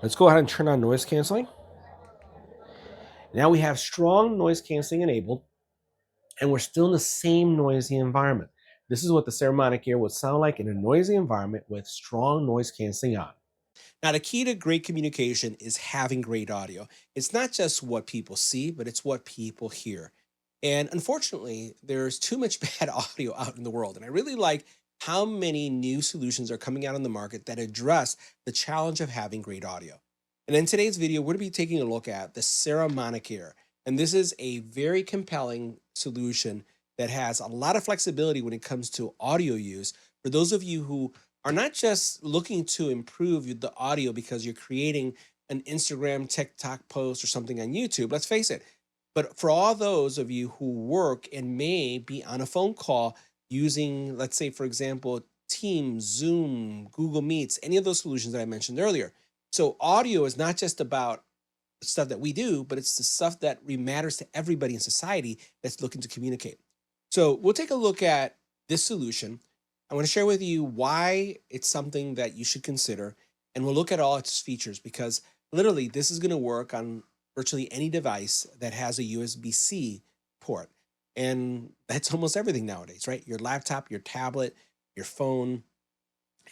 Let's go ahead and turn on noise canceling. Now we have strong noise canceling enabled, and we're still in the same noisy environment. This is what the Sarominic ear would sound like in a noisy environment with strong noise canceling on. Now, the key to great communication is having great audio. It's not just what people see, but it's what people hear. And unfortunately, there's too much bad audio out in the world. And I really like how many new solutions are coming out on the market that address the challenge of having great audio. And in today's video, we're going to be taking a look at the Sarominic ear. And this is a very compelling solution that has a lot of flexibility when it comes to audio use for those of you who are not just looking to improve the audio because you're creating an Instagram, TikTok post or something on YouTube. Let's face it. But for all those of you who work and may be on a phone call using, let's say, for example, Teams, Zoom, Google Meets, any of those solutions that I mentioned earlier. So audio is not just about stuff that we do, but it's the stuff that matters to everybody in society that's looking to communicate. So we'll take a look at this solution. I want to share with you why it's something that you should consider, and we'll look at all its features because literally this is going to work on virtually any device that has a USB-C port. And that's almost everything nowadays, right? Your laptop, your tablet, your phone,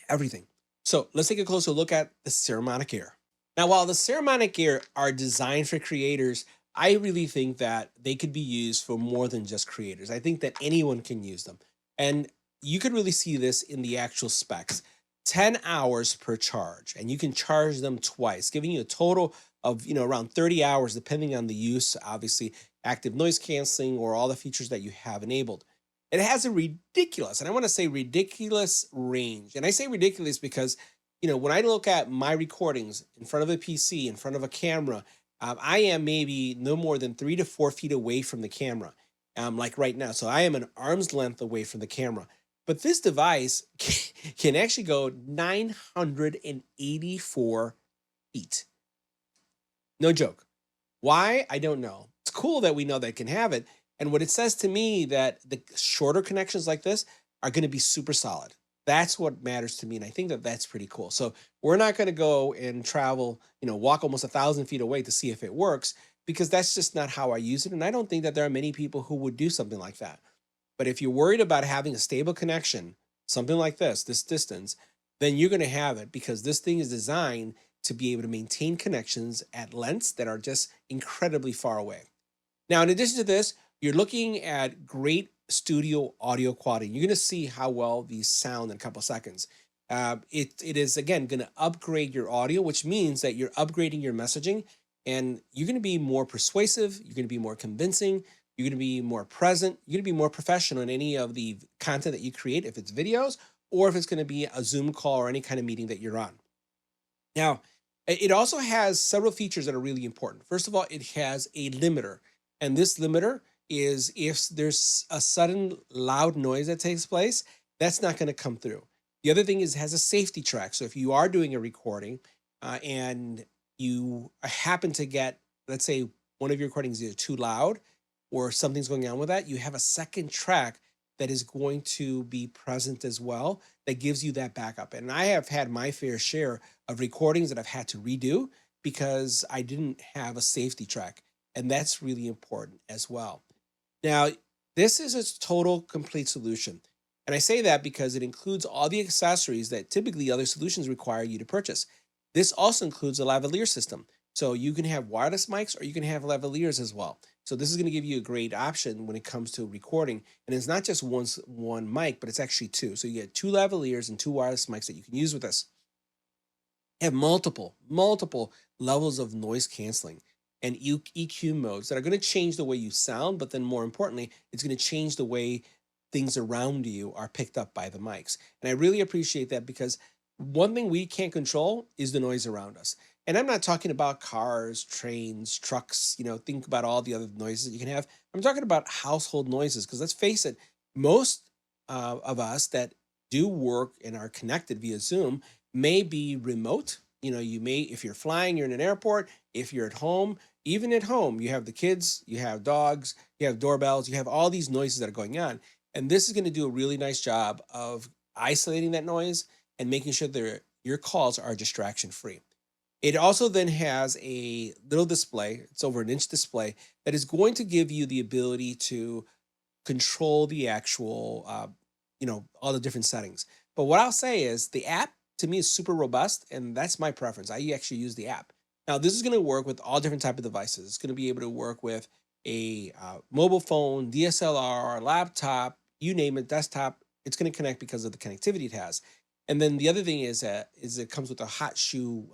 everything. So let's take a closer look at the Sarominic ear. Now, while the Sarominic ear are designed for creators, I really think that they could be used for more than just creators. I think that anyone can use them. And you could really see this in the actual specs. 10 hours per charge, and you can charge them twice, giving you a total of around 30 hours, depending on the use, obviously, active noise canceling or all the features that you have enabled. It has a ridiculous, and I want to say ridiculous range. And I say ridiculous because when I look at my recordings in front of a PC, in front of a camera, I am maybe no more than 3 to 4 feet away from the camera, like right now. So I am an arm's length away from the camera. But this device can actually go 984 feet. No joke. Why? I don't know. It's cool that we know that it can have it. And what it says to me that the shorter connections like this are going to be super solid. That's what matters to me. And I think that that's pretty cool. So we're not going to go and travel, walk almost 1,000 feet away to see if it works, because that's just not how I use it. And I don't think that there are many people who would do something like that. But if you're worried about having a stable connection, something like this distance, then you're going to have it because this thing is designed to be able to maintain connections at lengths that are just incredibly far away. Now, in addition to this, you're looking at great studio audio quality. You're going to see how well these sound in a couple seconds. It is, again, going to upgrade your audio, which means that you're upgrading your messaging, and you're going to be more persuasive. You're going to be more convincing. You're going to be more present. You're going to be more professional in any of the content that you create, if it's videos or if it's going to be a Zoom call or any kind of meeting that you're on. Now, it also has several features that are really important. First of all, it has a limiter, and this limiter is if there's a sudden loud noise that takes place, that's not going to come through. The other thing is it has a safety track. So if you are doing a recording and you happen to get, let's say, one of your recordings is too loud or something's going on with that, you have a second track that is going to be present as well that gives you that backup. And I have had my fair share of recordings that I've had to redo because I didn't have a safety track. And that's really important as well. Now, this is a total complete solution. And I say that because it includes all the accessories that typically other solutions require you to purchase. This also includes a lavalier system. So you can have wireless mics or you can have lavaliers as well. So this is going to give you a great option when it comes to recording. And it's not just one mic, but it's actually two. So you get 2 lavaliers and 2 wireless mics that you can use with this. You have multiple levels of noise canceling and EQ modes that are going to change the way you sound, but then more importantly, it's going to change the way things around you are picked up by the mics. And I really appreciate that because one thing we can't control is the noise around us. And I'm not talking about cars, trains, trucks, think about all the other noises that you can have. I'm talking about household noises because let's face it, most of us that do work and are connected via Zoom may be remote. You may, if you're flying, you're in an airport, if you're at home, even at home, you have the kids, you have dogs, you have doorbells, you have all these noises that are going on. And this is going to do a really nice job of isolating that noise and making sure that your calls are distraction free. It also then has a little display, it's over an inch display, that is going to give you the ability to control the actual, all the different settings. But what I'll say is the app to me is super robust, and that's my preference. I actually use the app. Now, this is going to work with all different type of devices. It's going to be able to work with a mobile phone, DSLR, laptop, you name it, desktop. It's going to connect because of the connectivity it has. And then the other thing is it comes with a hot shoe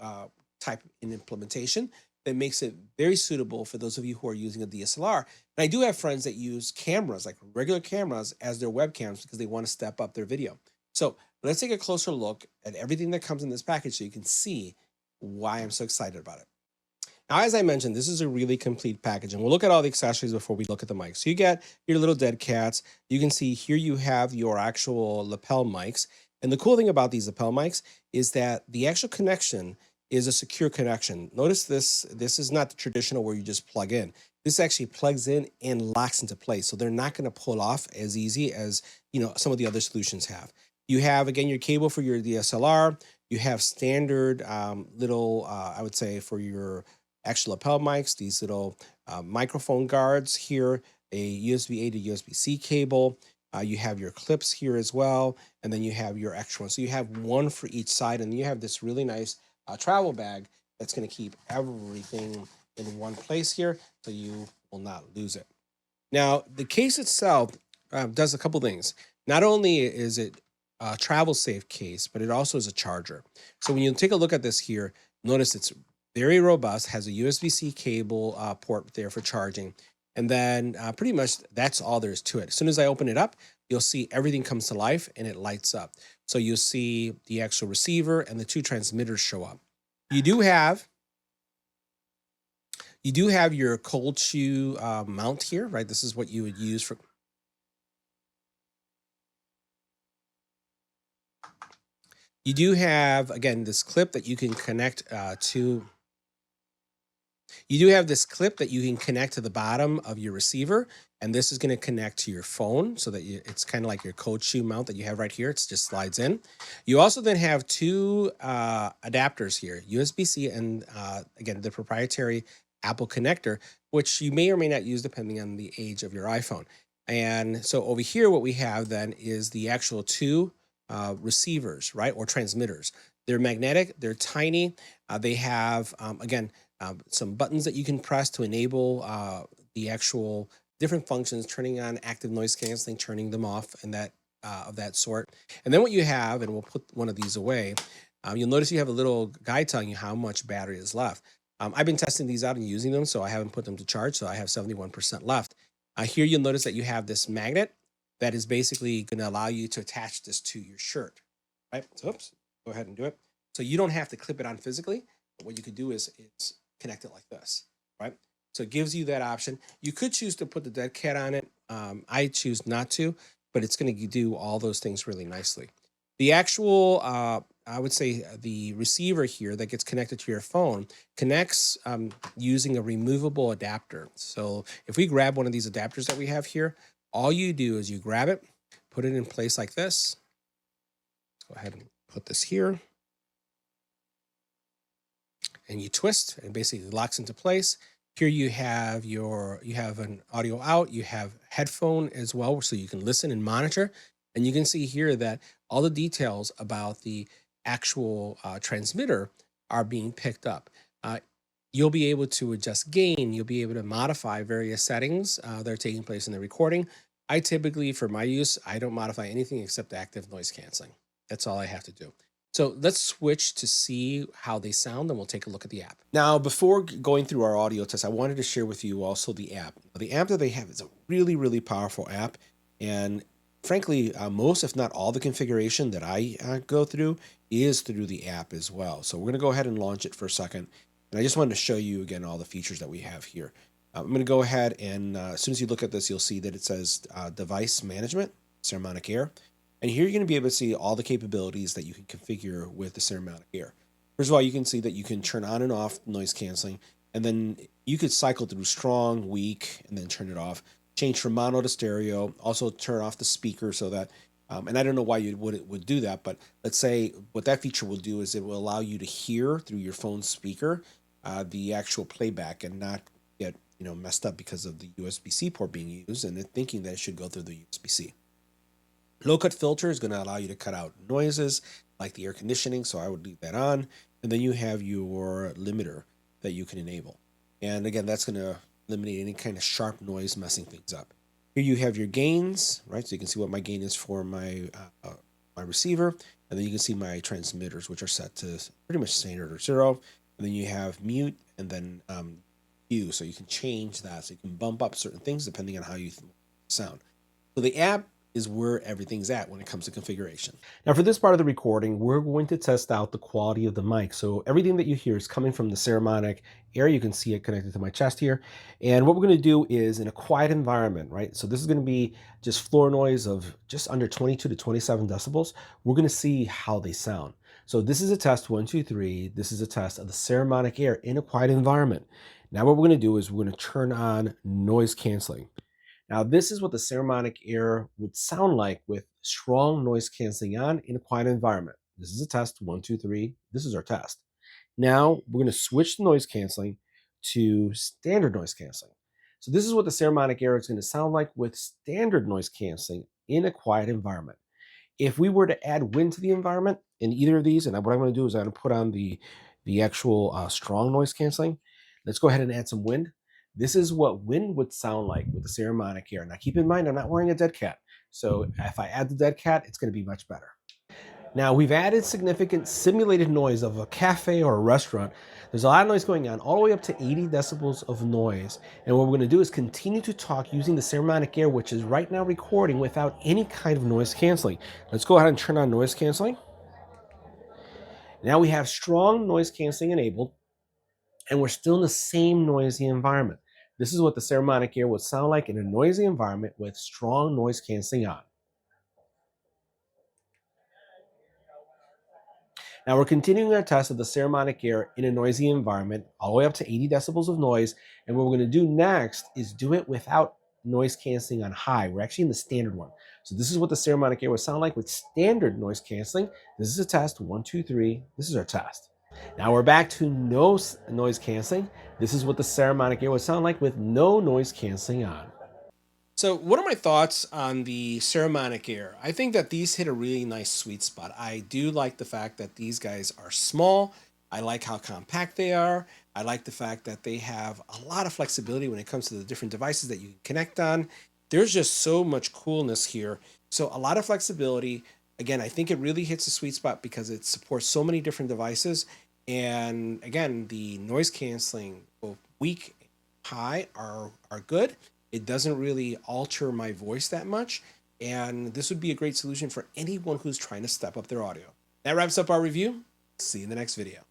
type in implementation that makes it very suitable for those of you who are using a DSLR. And I do have friends that use cameras, like regular cameras, as their webcams because they want to step up their video. So let's take a closer look at everything that comes in this package so you can see why I'm so excited about it. Now, as I mentioned, this is a really complete package, and we'll look at all the accessories before we look at the mics. So you get your little dead cats. You can see here you have your actual lapel mics. And the cool thing about these lapel mics is that the actual connection is a secure connection. Notice this is not the traditional where you just plug in. This actually plugs in and locks into place. So they're not going to pull off as easy as, some of the other solutions have. You have, again, your cable for your DSLR. You have standard little, I would say, for your actual lapel mics, these little microphone guards here, a USB-A to USB-C cable. You have your clips here as well, and then you have your extra one. So you have one for each side, and you have this really nice travel bag that's going to keep everything in one place here, so you will not lose it. Now, the case itself does a couple things. Not only is it a travel safe case, but it also is a charger. So when you take a look at this here, notice it's very robust, has a USB-C cable port there for charging. And then pretty much that's all there is to it. As soon as I open it up, you'll see everything comes to life and it lights up. So you'll see the actual receiver and the two transmitters show up. You do have your cold shoe mount here, right? This is what you would use for. You do have, again, this clip that you can connect to. You do have this clip that you can connect to the bottom of your receiver, and this is going to connect to your phone so that it's kind of like your cold shoe mount that you have right here. It just slides in. You also then have two adapters here, USB-C and, again, the proprietary Apple connector, which you may or may not use depending on the age of your iPhone. And so over here, what we have then is the actual two receivers, right, or transmitters. They're magnetic, they're tiny. They have, again, some buttons that you can press to enable the actual different functions, turning on active noise canceling, turning them off, and that of that sort. And then what you have, and we'll put one of these away, you'll notice you have a little guide telling you how much battery is left. I've been testing these out and using them, so I haven't put them to charge, so I have 71% left. Here you'll notice that you have this magnet that is basically going to allow you to attach this to your shirt, right? So, oops, go ahead and do it. So you don't have to clip it on physically, but what you could do is connect it like this, right? So it gives you that option. You could choose to put the dead cat on it. I choose not to, but it's going to do all those things really nicely. The actual, I would say the receiver here that gets connected to your phone connects using a removable adapter. So if we grab one of these adapters that we have here, all you do is you grab it, put it in place like this. Let's go ahead and put this here. And you twist and basically locks into place. Here you have an audio out, you have headphone as well, so you can listen and monitor. And you can see here that all the details about the actual transmitter are being picked up. You'll be able to adjust gain. You'll be able to modify various settings that are taking place in the recording. I typically, for my use, I don't modify anything except active noise canceling. That's all I have to do. So let's switch to see how they sound, and we'll take a look at the app. Now, before going through our audio test, I wanted to share with you also the app. The app that they have is a really, really powerful app. And frankly, most, if not all, the configuration that I go through is through the app as well. So we're going to go ahead and launch it for a second. And I just wanted to show you, again, all the features that we have here. I'm going to go ahead and as soon as you look at this, you'll see that it says Device Management, Sarominic Air. And here you're going to be able to see all the capabilities that you can configure with the Sarominic Air. First of all, you can see that you can turn on and off noise canceling, and then you could cycle through strong, weak, and then turn it off. Change from mono to stereo. Also turn off the speaker so that And I don't know why it would do that, but let's say what that feature will do is it will allow you to hear through your phone speaker the actual playback and not get messed up because of the USB-C port being used and it thinking that it should go through the USB-C. Low cut filter is going to allow you to cut out noises like the air conditioning, so I would leave that on. And then you have your limiter that you can enable. And again, that's going to eliminate any kind of sharp noise messing things up. Here you have your gains, right? So you can see what my gain is for my receiver, and then you can see my transmitters, which are set to pretty much standard or 0. And then you have mute and then Q, so you can change that. So you can bump up certain things depending on how you sound. So the app is where everything's at when it comes to configuration. Now for this part of the recording, we're going to test out the quality of the mic. So everything that you hear is coming from the Sarominic Air. You can see it connected to my chest here. And what we're going to do is in a quiet environment, right? So this is going to be just floor noise of just under 22 to 27 decibels. We're going to see how they sound. So this is a test 1, 2, 3. This is a test of the Sarominic Air in a quiet environment. Now what we're going to do is we're going to turn on noise canceling. Now, this is what the Sarominic Air would sound like with strong noise canceling on in a quiet environment. This is a test, 1, 2, 3. This is our test. Now, we're going to switch the noise canceling to standard noise canceling. So this is what the Sarominic Air is going to sound like with standard noise canceling in a quiet environment. If we were to add wind to the environment in either of these, and what I'm going to do is I'm going to put on the actual strong noise canceling. Let's go ahead and add some wind. This is what wind would sound like with the Sarominic Air. Now keep in mind, I'm not wearing a dead cat. So if I add the dead cat, it's going to be much better. Now we've added significant simulated noise of a cafe or a restaurant. There's a lot of noise going on, all the way up to 80 decibels of noise. And what we're going to do is continue to talk using the Sarominic Air, which is right now recording without any kind of noise canceling. Let's go ahead and turn on noise canceling. Now we have strong noise canceling enabled, and we're still in the same noisy environment. This is what the Sarominic Air would sound like in a noisy environment with strong noise canceling on. Now we're continuing our test of the Sarominic Air in a noisy environment, all the way up to 80 decibels of noise. And what we're going to do next is do it without noise canceling on high. We're actually in the standard one. So this is what the Sarominic Air would sound like with standard noise canceling. This is a test, 1, 2, 3. This is our test. Now we're back to no noise canceling. This is what the Sarominic Air would sound like with no noise canceling on. So what are my thoughts on the Sarominic Air? I think that these hit a really nice sweet spot. I do like the fact that these guys are small. I like how compact they are. I like the fact that they have a lot of flexibility when it comes to the different devices that you can connect on. There's just so much coolness here. So a lot of flexibility. Again, I think it really hits a sweet spot because it supports so many different devices. And again, the noise canceling, both weak and high, are good. It doesn't really alter my voice that much. And this would be a great solution for anyone who's trying to step up their audio. That wraps up our review. See you in the next video.